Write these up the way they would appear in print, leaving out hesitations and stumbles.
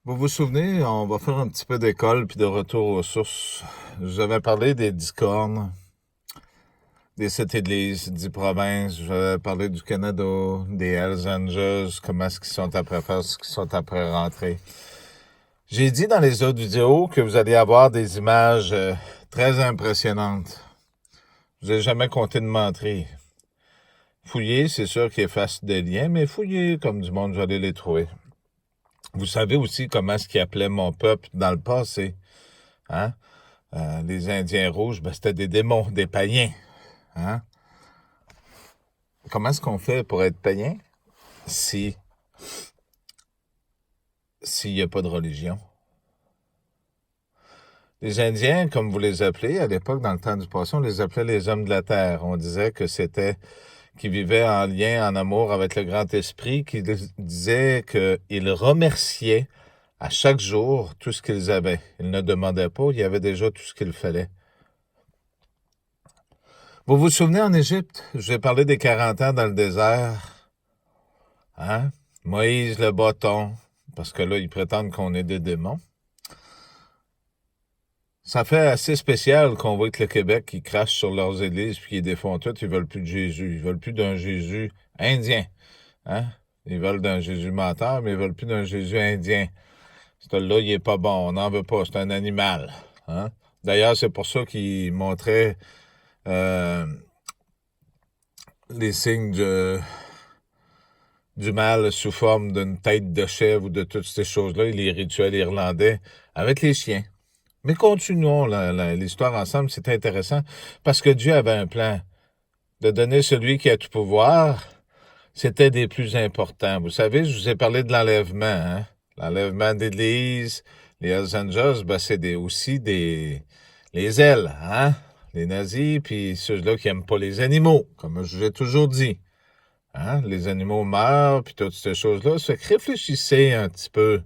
Vous vous souvenez, on va faire un petit peu d'école puis de retour aux sources. Je vous avais parlé des 10 cornes, des 7 églises, 10 provinces. Je vous avais parlé du Canada, des Hells Angels, comment est-ce qu'ils sont après faire, ce qu'ils sont après rentrer. J'ai dit dans les autres vidéos que vous allez avoir des images très impressionnantes. Je vous ai jamais compté de mentir. Fouillez, c'est sûr qu'il efface des liens, mais fouillez comme du monde, vous allez les trouver. Vous savez aussi comment est-ce qu'ils appelaient mon peuple dans le passé, hein? Les Indiens rouges, c'était des démons, des païens. Hein? Comment est-ce qu'on fait pour être païen s'il n'y a pas de religion? Les Indiens, comme vous les appelez, à l'époque, dans le temps du passé, on les appelait les hommes de la terre. On disait que c'était qu'ils vivaient en lien, en amour avec le grand esprit, qui disait qu'ils remerciaient à chaque jour tout ce qu'ils avaient. Ils ne demandaient pas, il y avait déjà tout ce qu'il fallait. Vous vous souvenez en Égypte? J'ai parlé des 40 ans dans le désert. Hein? Moïse le bâton, parce que là, ils prétendent qu'on est des démons. Ça fait assez spécial qu'on voit que le Québec, qui crache sur leurs églises puis qui défont tout, ils veulent plus de Jésus. Ils veulent plus d'un Jésus indien. Hein? Ils veulent d'un Jésus menteur, mais ils veulent plus d'un Jésus indien. Celui-là, il est pas bon, on n'en veut pas, c'est un animal. Hein? D'ailleurs, c'est pour ça qu'ils montraient les signes du mal sous forme d'une tête de chèvre ou de toutes ces choses-là, et les rituels irlandais avec les chiens. Mais continuons l'histoire ensemble, c'est intéressant, parce que Dieu avait un plan de donner celui qui a tout pouvoir, c'était des plus importants. Vous savez, je vous ai parlé de l'enlèvement, hein? L'enlèvement d'Église, les Hells Angels, c'est aussi les ailes, hein? Les nazis, puis ceux-là qui n'aiment pas les animaux, comme je vous ai toujours dit. Hein? Les animaux meurent, puis toutes ces choses-là. Ça fait que réfléchissez un petit peu.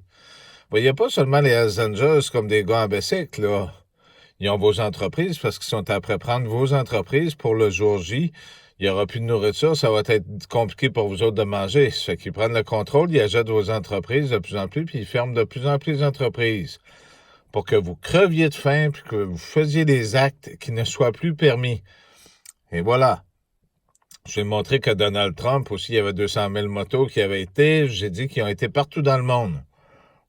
Voyez pas seulement les Hells Angels comme des gars en bicycle, là. Ils ont vos entreprises parce qu'ils sont après prendre vos entreprises pour le jour J. Il n'y aura plus de nourriture, ça va être compliqué pour vous autres de manger. Ça fait qu'ils prennent le contrôle, ils achètent vos entreprises de plus en plus, puis ils ferment de plus en plus d'entreprises pour que vous creviez de faim, puis que vous faisiez des actes qui ne soient plus permis. Et voilà. Je vais montrer que Donald Trump aussi, il y avait 200 000 motos qui avaient été, j'ai dit qu'ils ont été partout dans le monde.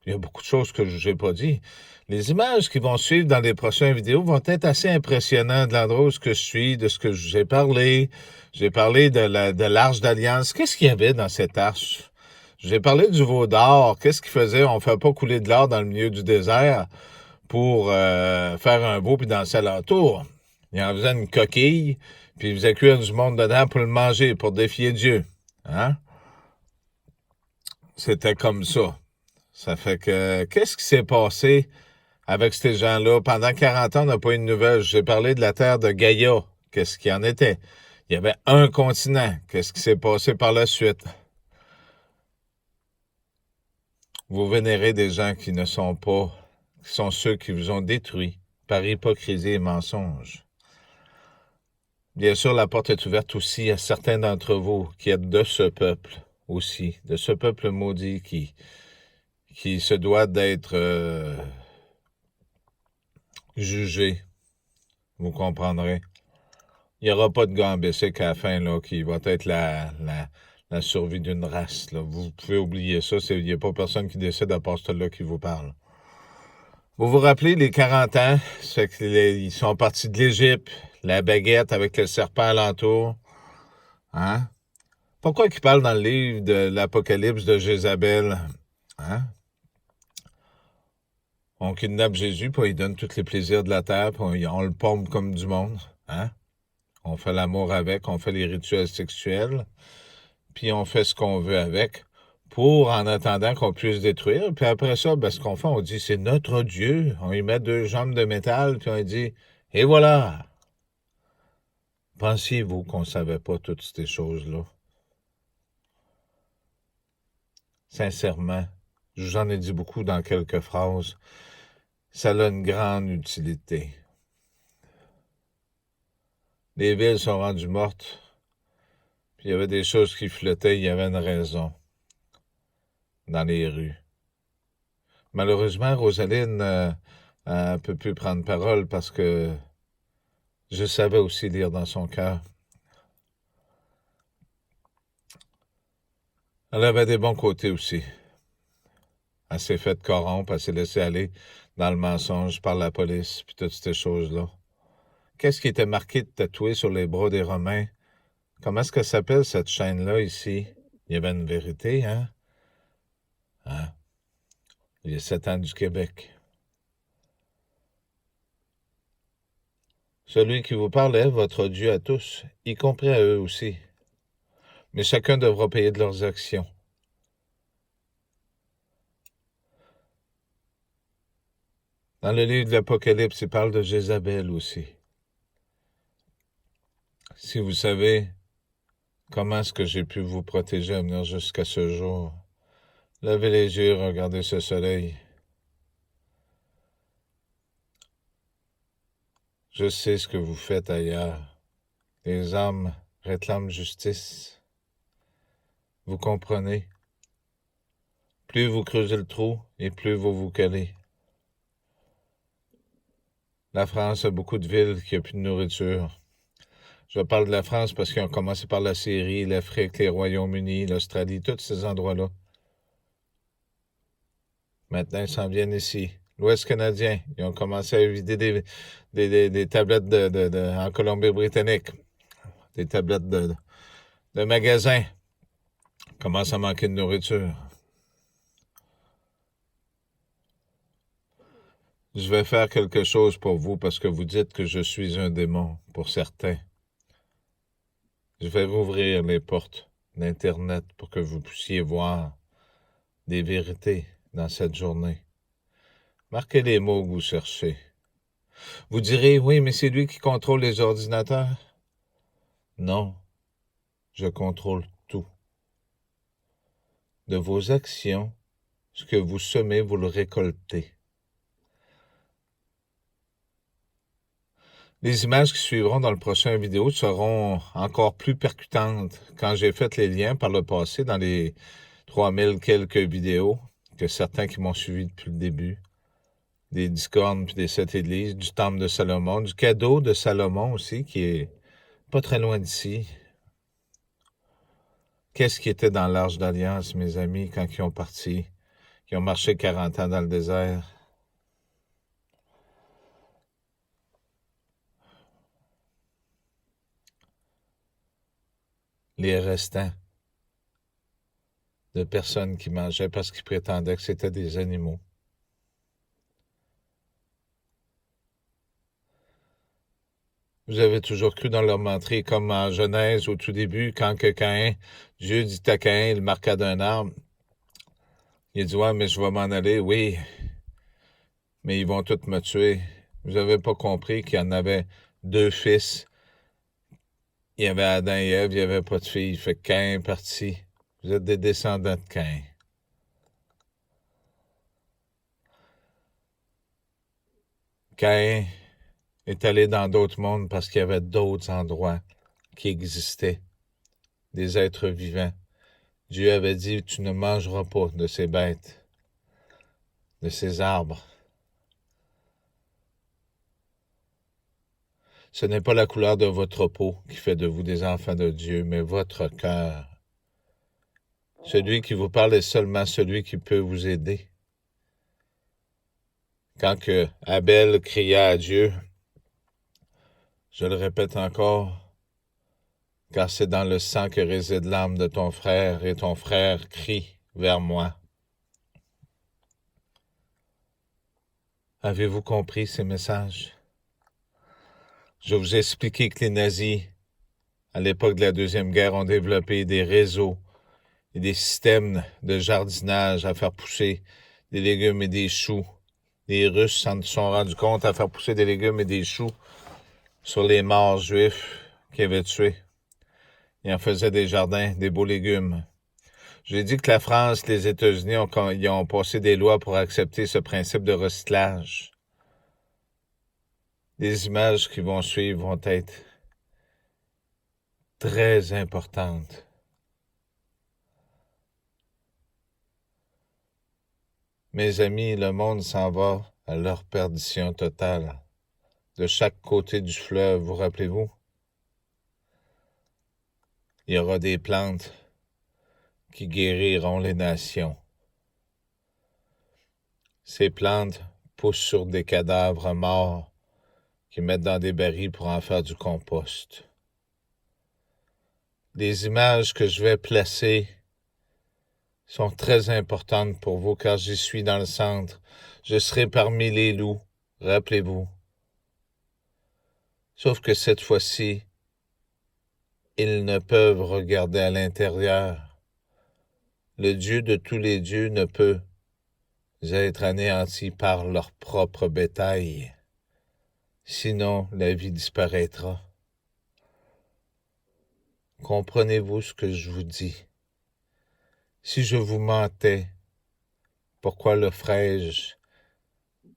Il y a beaucoup de choses que je n'ai pas dit. Les images qui vont suivre dans les prochaines vidéos vont être assez impressionnantes de l'endroit où je suis, de ce que j'ai parlé. J'ai parlé de l'Arche d'Alliance. Qu'est-ce qu'il y avait dans cette arche? J'ai parlé du veau d'or. Qu'est-ce qu'il faisait? On ne fait pas couler de l'or dans le milieu du désert pour faire un veau puis danser alentour. Il en faisait une coquille, puis il faisait cuire du monde dedans pour le manger, pour défier Dieu. Hein? C'était comme ça. Ça fait que, qu'est-ce qui s'est passé avec ces gens-là? Pendant 40 ans, on n'a pas eu de nouvelles. J'ai parlé de la terre de Gaïa. Qu'est-ce qu'il y en était? Il y avait un continent. Qu'est-ce qui s'est passé par la suite? Vous vénérez des gens qui ne sont pas, qui sont ceux qui vous ont détruit par hypocrisie et mensonge. Bien sûr, la porte est ouverte aussi à certains d'entre vous qui êtes de ce peuple aussi, de ce peuple maudit qui se doit d'être jugé. Vous comprendrez. Il n'y aura pas de gars en bicycle à la fin là, qui va être la survie d'une race. Là. Vous pouvez oublier ça. Il n'y a pas personne qui décide à part celui-là qui vous parle. Vous vous rappelez les 40 ans? C'est qu'ils sont partis de l'Égypte, la baguette avec le serpent alentour. Hein? Pourquoi ils parlent dans le livre de l'Apocalypse de Jézabel? Hein? On kidnappe Jésus, puis il donne tous les plaisirs de la terre, puis on le pompe comme du monde. Hein? On fait l'amour avec, on fait les rituels sexuels, puis on fait ce qu'on veut avec, pour en attendant qu'on puisse détruire. Puis après ça, ce qu'on fait, on dit, c'est notre Dieu. On y met 2 jambes de métal, puis on dit, et voilà. Pensiez-vous qu'on ne savait pas toutes ces choses-là? Sincèrement, je vous en ai dit beaucoup dans quelques phrases. Ça a une grande utilité. Les villes sont rendues mortes. Puis il y avait des choses qui flottaient, il y avait une raison dans les rues. Malheureusement, Rosaline ne peut plus prendre parole parce que je savais aussi lire dans son cœur. Elle avait des bons côtés aussi. Elle s'est faite corrompre, elle s'est laissée aller dans le mensonge par la police, puis toutes ces choses-là. Qu'est-ce qui était marqué de tatoué sur les bras des Romains? Comment est-ce que s'appelle cette chaîne-là ici? Il y avait une vérité, hein? Hein? Les 7 ans du Québec. Celui qui vous parle est votre Dieu à tous, y compris à eux aussi. Mais chacun devra payer de leurs actions. Dans le livre de l'Apocalypse, il parle de Jézabel aussi. Si vous savez comment est-ce que j'ai pu vous protéger à venir jusqu'à ce jour, levez les yeux, regardez ce soleil. Je sais ce que vous faites ailleurs. Les âmes réclament justice. Vous comprenez? Plus vous creusez le trou, et plus vous vous collez. La France a beaucoup de villes qui n'ont plus de nourriture. Je parle de la France parce qu'ils ont commencé par la Syrie, l'Afrique, les Royaumes-Unis, l'Australie, tous ces endroits-là. Maintenant, ils s'en viennent ici. L'Ouest canadien, ils ont commencé à vider des tablettes en Colombie-Britannique, des tablettes de magasins. Commence à manquer de nourriture. Je vais faire quelque chose pour vous parce que vous dites que je suis un démon, pour certains. Je vais rouvrir les portes d'Internet pour que vous puissiez voir des vérités dans cette journée. Marquez les mots que vous cherchez. Vous direz, oui, mais c'est lui qui contrôle les ordinateurs. Non, je contrôle tout. De vos actions, ce que vous semez, vous le récoltez. Les images qui suivront dans le prochain vidéo seront encore plus percutantes quand j'ai fait les liens par le passé dans les 3000 quelques vidéos que certains qui m'ont suivi depuis le début, des discordes puis des 7 églises, du temple de Salomon, du cadeau de Salomon aussi qui est pas très loin d'ici. Qu'est-ce qui était dans l'Arche d'Alliance, mes amis, quand ils ont parti, qui ont marché 40 ans dans le désert? Les restants de personnes qui mangeaient parce qu'ils prétendaient que c'était des animaux. Vous avez toujours cru dans leur menterie, comme en Genèse, au tout début, quand que Caïn, Dieu dit à Caïn, il marqua d'un arbre. Il dit, ouais, mais je vais m'en aller, oui, mais ils vont tous me tuer. Vous avez pas compris qu'il y en avait 2 fils. Il y avait Adam et Ève, il n'y avait pas de filles. Fait que Caïn est parti. Vous êtes des descendants de Caïn. Caïn est allé dans d'autres mondes parce qu'il y avait d'autres endroits qui existaient, des êtres vivants. Dieu avait dit, tu ne mangeras pas de ces bêtes, de ces arbres. Ce n'est pas la couleur de votre peau qui fait de vous des enfants de Dieu, mais votre cœur. Celui qui vous parle est seulement celui qui peut vous aider. Quand que Abel cria à Dieu, je le répète encore, car c'est dans le sang que réside l'âme de ton frère, et ton frère crie vers moi. Avez-vous compris ces messages? Je vous ai expliqué que les nazis, à l'époque de la Deuxième Guerre, ont développé des réseaux et des systèmes de jardinage à faire pousser des légumes et des choux. Les Russes s'en sont rendus compte à faire pousser des légumes et des choux sur les morts juifs qu'ils avaient tués. Ils en faisaient des jardins, des beaux légumes. J'ai dit que la France, les États-Unis ont passé des lois pour accepter ce principe de recyclage. Les images qui vont suivre vont être très importantes. Mes amis, le monde s'en va à leur perdition totale. De chaque côté du fleuve, vous rappelez-vous? Il y aura des plantes qui guériront les nations. Ces plantes poussent sur des cadavres morts qu'ils mettent dans des barils pour en faire du compost. Les images que je vais placer sont très importantes pour vous car j'y suis dans le centre. Je serai parmi les loups, rappelez-vous. Sauf que cette fois-ci, ils ne peuvent regarder à l'intérieur. Le Dieu de tous les dieux ne peut être anéanti par leur propre bétail. Sinon, la vie disparaîtra. Comprenez-vous ce que je vous dis? Si je vous mentais, pourquoi le ferais-je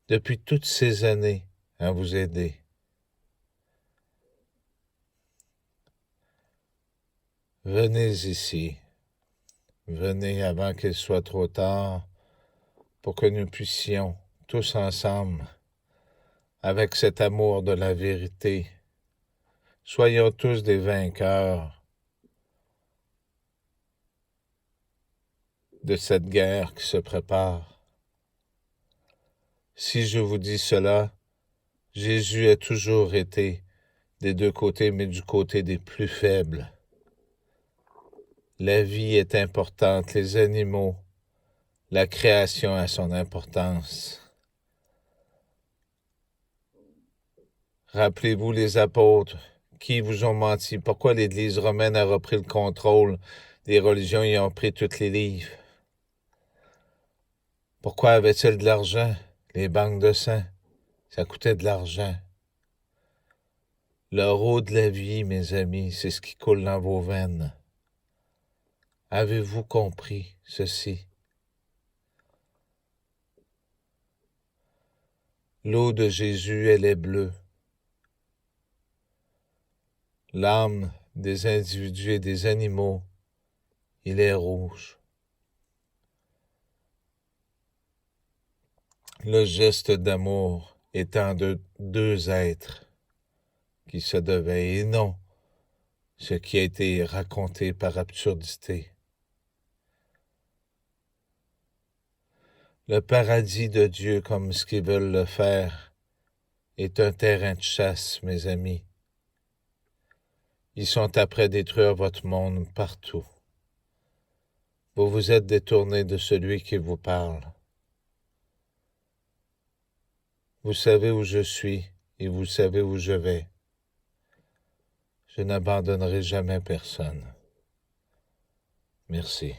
depuis toutes ces années à vous aider? Venez ici, venez avant qu'il soit trop tard pour que nous puissions, tous ensemble, avec cet amour de la vérité, soyons tous des vainqueurs de cette guerre qui se prépare. Si je vous dis cela, Jésus a toujours été des deux côtés, mais du côté des plus faibles. La vie est importante, les animaux, la création a son importance. Rappelez-vous les apôtres qui vous ont menti. Pourquoi l'Église romaine a repris le contrôle des religions et ont pris tous les livres? Pourquoi avait-il de l'argent? Les banques de sang, ça coûtait de l'argent. L'eau de la vie, mes amis, c'est ce qui coule dans vos veines. Avez-vous compris ceci? L'eau de Jésus, elle est bleue. L'âme des individus et des animaux, il est rouge. Le geste d'amour étant de deux êtres qui se devaient, et non ce qui a été raconté par absurdité. Le paradis de Dieu, comme ce qu'ils veulent le faire, est un terrain de chasse, mes amis. Ils sont après détruire votre monde partout. Vous vous êtes détournés de celui qui vous parle. Vous savez où je suis et vous savez où je vais. Je n'abandonnerai jamais personne. Merci.